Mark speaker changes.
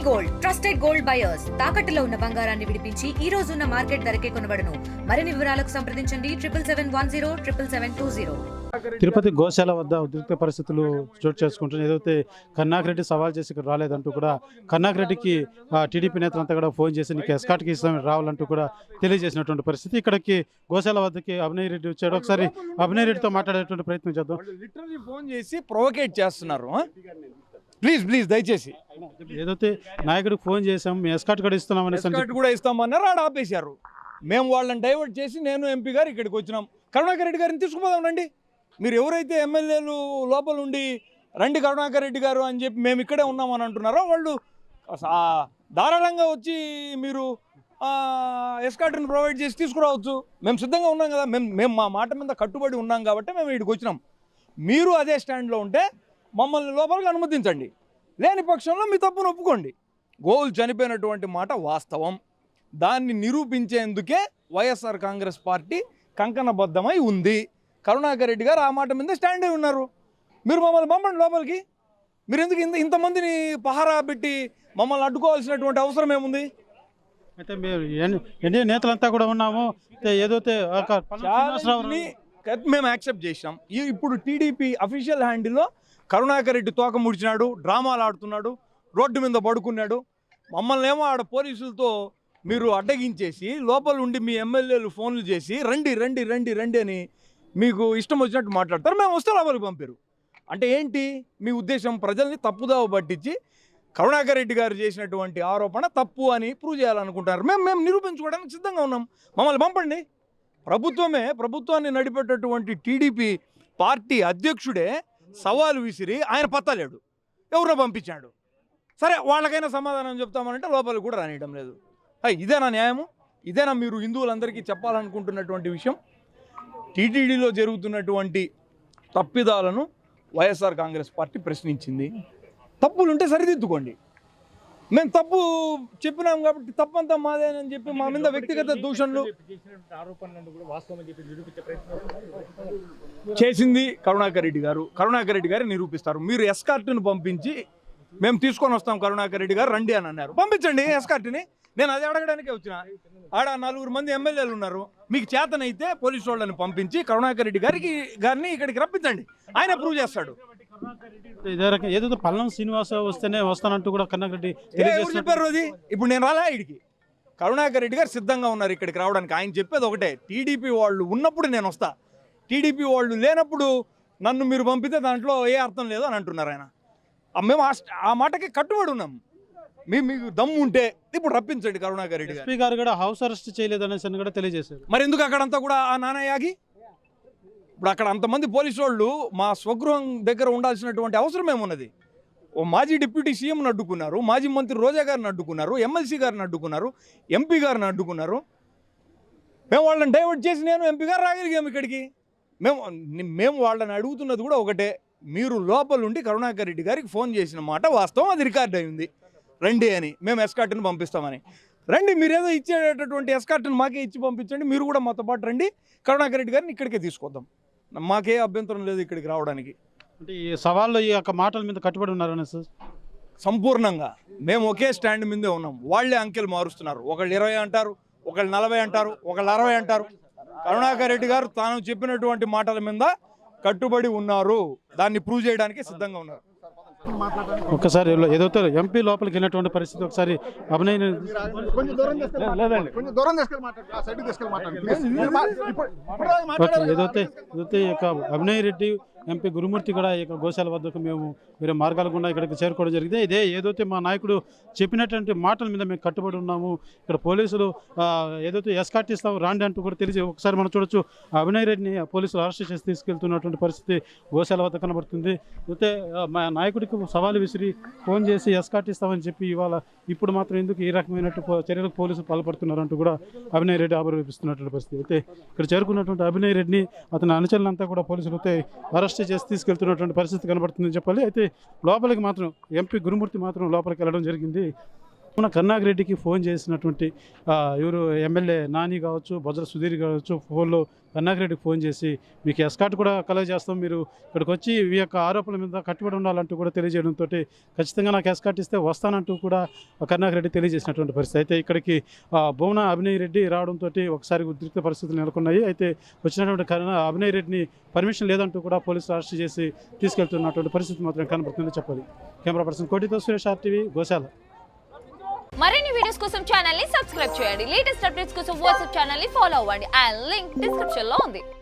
Speaker 1: Gold trusted gold buyers తాకట్టులో ఉన్న బంగారాన్ని విడిపించి ఈ రోజు ఉన్న మార్కెట్ ధరకే కొనబడును. మరిన్ని వివరాలకు సంప్రదించండి 77107720.
Speaker 2: తిరుపతి గోశాల వద్ద ఉద్రిక్త పరిస్థితులు చోటు చేసుకుంటున్నాయి. ఏదైతే కరుణాకర్ రెడ్డి సవాల్ చేసి ఇక్కడ రాలేదంటూ కూడా కరుణాకర్ రెడ్డికి టీడీపీ నేతలంతా కూడా ఫోన్ చేసి నీకు ఎస్కాట్కి ఇస్తాం రావాలంటూ కూడా తెలియజేసినటువంటి పరిస్థితి. ఇక్కడికి గోశాల వద్దకి అభినయ్ రెడ్డి వచ్చాడు. ఒకసారి అభినయ్ రెడ్డితో మాట్లాడేటువంటి ప్రయత్నం చేద్దాం.
Speaker 3: లిటరల్లీ ఫోన్ చేసి ప్రొవోకేట్ చేస్తున్నారు. ప్లీజ్ దయచేసి
Speaker 2: ఏదైతే నాయకుడికి ఫోన్ చేసాం మీ ఎస్కాట్ కూడా ఇస్తున్నామని
Speaker 3: కూడా ఇస్తామన్నారు, ఆడ ఆపేశారు. మేము వాళ్ళని డైవర్ట్ చేసి నేను ఎంపీ గారు ఇక్కడికి వచ్చినాం. కరుణాకర్ రెడ్డి గారిని తీసుకుపోదాం రండి. మీరు ఎవరైతే ఎమ్మెల్యేలు లోపల ఉండి రండి కరుణాకర్ రెడ్డి గారు అని చెప్పి మేము ఇక్కడే ఉన్నామని అంటున్నారో వాళ్ళు ధారాళంగా వచ్చి మీరు ఎస్కాట్ని ప్రొవైడ్ చేసి తీసుకురావచ్చు. మేము సిద్ధంగా ఉన్నాం కదా, మేము మా మాట మీద కట్టుబడి ఉన్నాం కాబట్టి మేము ఇక్కడికి వచ్చినాం. మీరు అదే స్టాండ్లో ఉంటే మమ్మల్ని లోపలికి అనుమతించండి, లేని పక్షంలో మీ తప్పును ఒప్పుకోండి. గోవులు చనిపోయినటువంటి మాట వాస్తవం. దాన్ని నిరూపించేందుకే వైఎస్ఆర్ కాంగ్రెస్ పార్టీ కంకణబద్ధమై ఉంది. కరుణాకర్ రెడ్డి గారు ఆ మాట మీద స్టాండ్ అయి ఉన్నారు. మీరు మమ్మల్ని పంపండి లోపలికి. మీరు ఎందుకు ఇంతమందిని పహారా పెట్టి మమ్మల్ని అడ్డుకోవాల్సినటువంటి అవసరం ఏముంది?
Speaker 2: అయితే మేము ఎన్డీఏ నేతలంతా కూడా ఉన్నాము. ఏదైతే
Speaker 3: మేము యాక్సెప్ట్ చేసినాం. ఇప్పుడు టీడీపీ అఫీషియల్ హ్యాండిల్లో కరుణాకర్ రెడ్డి తోక ముడిచినాడు, డ్రామాలు ఆడుతున్నాడు, రోడ్డు మీద పడుకున్నాడు. మమ్మల్ని ఏమో ఆడ పోలీసులతో మీరు అడ్డగించేసి లోపల ఉండి మీ ఎమ్మెల్యేలు ఫోన్లు చేసి రండి రండి రండి రండి అని మీకు ఇష్టం వచ్చినట్టు మాట్లాడతారు. మేము వస్తే లోపలికి పంపారు అంటే ఏంటి మీ ఉద్దేశం? ప్రజల్ని తప్పుదావ పట్టించి కరుణాకర్ రెడ్డి గారు చేసినటువంటి ఆరోపణ తప్పు అని ప్రూవ్ చేయాలనుకుంటారు. మేము నిరూపించుకోవడానికి సిద్ధంగా ఉన్నాం. మమ్మల్ని పంపండి. ప్రభుత్వాన్ని నడిపేటటువంటి టీడీపీ పార్టీ అధ్యక్షుడే సవాలు విసిరి ఆయన పత్తలేడు, ఎవరినో పంపించాడు. సరే వాళ్ళకైనా సమాధానం చెప్తామనంటే లోపలికి కూడా రానియడం లేదు. ఇదేనా న్యాయము? ఇదేనా మీరు హిందువులందరికీ చెప్పాలనుకుంటున్నటువంటి విషయం? టీటీడీలో జరుగుతున్నటువంటి తప్పిదాలను వైఎస్ఆర్ కాంగ్రెస్ పార్టీ ప్రశ్నించింది. తప్పులుంటే సరిదిద్దుకోండి. మేము తప్పు చెప్పినాం కాబట్టి తప్పంతా మాదేనని చెప్పి మా మీద వ్యక్తిగత దూషణలు చేసింది కరుణాకర్ రెడ్డి గారు. కరుణాకర్ రెడ్డి గారు నిరూపిస్తారు. మీరు ఎస్కార్ట్ని పంపించి మేము తీసుకొని వస్తాం కరుణాకర్ రెడ్డి గారు రండి అని అన్నారు. పంపించండి ఎస్కార్ట్ని. నేను అది అడగడానికే వచ్చిన. ఆడ 4 మంది ఎమ్మెల్యేలు ఉన్నారు. మీకు చేతనైతే పోలీసు వాళ్ళని పంపించి కరుణాకర్ రెడ్డి గారిని ఇక్కడికి రప్పించండి. ఆయన ప్రూవ్ చేస్తాడు.
Speaker 2: ఏదైతే పల్లం శ్రీనివాస వస్తేనే వస్తానంటూ కూడా కరుణాకర్ రెడ్డి
Speaker 3: చెప్పారు. అది ఇప్పుడు నేను రాలా ఇడికి. కరుణాకర్ రెడ్డి గారు సిద్ధంగా ఉన్నారు ఇక్కడికి రావడానికి. ఆయన చెప్పేది ఒకటే, టీడీపీ వాళ్ళు ఉన్నప్పుడు నేను వస్తా, టీడీపీ వాళ్ళు లేనప్పుడు నన్ను మీరు పంపితే దాంట్లో ఏ అర్థం లేదు అని అంటున్నారు ఆయన. మేము ఆ మాటకి కట్టుబడి ఉన్నాం. మీకు దమ్ము ఉంటే ఇప్పుడు రప్పించండి కరుణాకర్ రెడ్డి
Speaker 2: ఎస్పీ గారు కూడా హౌస్ అరెస్ట్ చేయలేదనేసి కూడా తెలియజేశారు.
Speaker 3: మరి ఎందుకు అక్కడంతా కూడా ఆ నానయాగి? ఇప్పుడు అక్కడ అంతమంది పోలీసు వాళ్ళు మా స్వగృహం దగ్గర ఉండాల్సినటువంటి అవసరం ఏమున్నది? ఓ మాజీ డిప్యూటీ సీఎంని అడ్డుకున్నారు, మాజీ మంత్రి రోజా గారిని అడ్డుకున్నారు, ఎమ్మెల్సీ గారిని అడ్డుకున్నారు, ఎంపీ గారిని అడ్డుకున్నారు. మేము వాళ్ళని డైవర్ట్ చేసి నేను ఎంపీ గారు రాగలిగాము ఇక్కడికి. మేము వాళ్ళని అడుగుతున్నది కూడా ఒకటే, మీరు లోపలుండి కరుణాకర్ రెడ్డి గారికి ఫోన్ చేసిన మాట వాస్తవం, అది రికార్డ్ అయింది, రండి అని. మేము ఎస్కార్ట్ని పంపిస్తామని. రండి, మీరేదో ఇచ్చేటటువంటి ఎస్కార్ట్ని మాకే ఇచ్చి పంపించండి. మీరు కూడా మాతో పాటు రండి, కరుణాకర్ రెడ్డి గారిని ఇక్కడికే తీసుకొద్దాం. మాకే అభ్యంతరం లేదు ఇక్కడికి రావడానికి.
Speaker 2: అంటే ఈ సవాళ్ళు ఈ యొక్క మాటల మీద కట్టుబడి ఉన్నారని సార్?
Speaker 3: సంపూర్ణంగా మేము ఒకే స్టాండ్ మీదే ఉన్నాం. వాళ్ళే అంకెలు మారుస్తున్నారు. ఒకళ్ళు 20 అంటారు, ఒకళ్ళు 40 అంటారు, ఒకళ్ళు 60 అంటారు. కరుణాకర్ రెడ్డి గారు తాను చెప్పినటువంటి మాటల మీద కట్టుబడి ఉన్నారు. దాన్ని ప్రూవ్ చేయడానికి సిద్ధంగా ఉన్నారు.
Speaker 2: ఒకసారి ఏదైతే ఎంపీ లోపలికి వెళ్ళినటువంటి పరిస్థితి ఒకసారి అభినయ్ ఏదైతే అభినయ్ రెడ్డి ఎంపీ గురుమూర్తి కూడా ఈ గోశాల వద్దకు మేము వేరే మార్గాలు గుండా ఇక్కడికి చేరుకోవడం జరిగింది. ఇదే ఏదైతే మా నాయకుడు చెప్పినటువంటి మాటల మీద మేము కట్టుబడి ఉన్నాము. ఇక్కడ పోలీసులు ఏదైతే ఎస్కాట్ ఇస్తాము రాండి అంటూ కూడా తెలిసి ఒకసారి మనం చూడొచ్చు. అభినయ్ రెడ్డిని పోలీసులు అరెస్ట్ చేసి తీసుకెళ్తున్నటువంటి పరిస్థితి గోశాల వద్ద కనబడుతుంది. అయితే మా నాయకుడికి సవాలు విసిరి ఫోన్ చేసి ఎస్కాట్ ఇస్తామని చెప్పి ఇప్పుడు మాత్రం ఎందుకు ఈ రకమైనట్టు చర్యలకు పోలీసులు పాల్పడుతున్నారంటూ కూడా అభినయ్ రెడ్డి ఆరోపిస్తున్నటువంటి పరిస్థితి. అయితే ఇక్కడ చేరుకున్నటువంటి అభినయ్ రెడ్డిని అతని అనుచరులంతా కూడా పోలీసులు అయితే అరెస్ట్ చేసి తీసుకెళ్తున్నటువంటి పరిస్థితి కనబడుతుందని చెప్పాలి. అయితే లోపలికి మాత్రం ఎంపీ గురుమూర్తి మాత్రం లోపలికి వెళ్ళడం జరిగింది. మన కరుణాకర్ రెడ్డికి ఫోన్ చేసినటువంటి ఎవరు ఎమ్మెల్యే నాని కావచ్చు, బొజ్జల సుధీర్ కావచ్చు, ఫోన్లో కరుణాకర్ రెడ్డికి ఫోన్ చేసి మీకు ఎస్కాట్ కూడా కలెక్ట్ చేస్తాం, మీరు ఇక్కడికి వచ్చి ఈ యొక్క ఆరోపణల మీద కట్టుబడి ఉండాలంటూ కూడా తెలియజేయడంతో ఖచ్చితంగా నాకు ఎస్కాట్ ఇస్తే వస్తానంటూ కూడా కరుణాకర్ రెడ్డి తెలియజేసినటువంటి పరిస్థితి. అయితే ఇక్కడికి భువన అభినయ్ రెడ్డి రావడంతో ఒకసారి ఉద్రిక్త పరిస్థితులు నెలకొన్నాయి. అయితే వచ్చినటువంటి అభినయ్ రెడ్డిని పర్మిషన్ లేదంటూ కూడా పోలీసులు అరెస్ట్ చేసి తీసుకెళ్తున్నటువంటి పరిస్థితి మాత్రం కనబడుతుందని చెప్పాలి. కెమెరా పర్సన్ కోటితో సురేష్, RTV, గోశాల.
Speaker 4: మరిన్ని వీడియోస్ కోసం ఛానల్ ని సబ్స్క్రైబ్ చేయండి. లేటెస్ట్ అప్డేట్స్ కోసం వాట్సాప్ ఛానల్ ని ఫాలో అవ్వండి. అండ్ లింక్ డిస్క్రిప్షన్ లో ఉంది.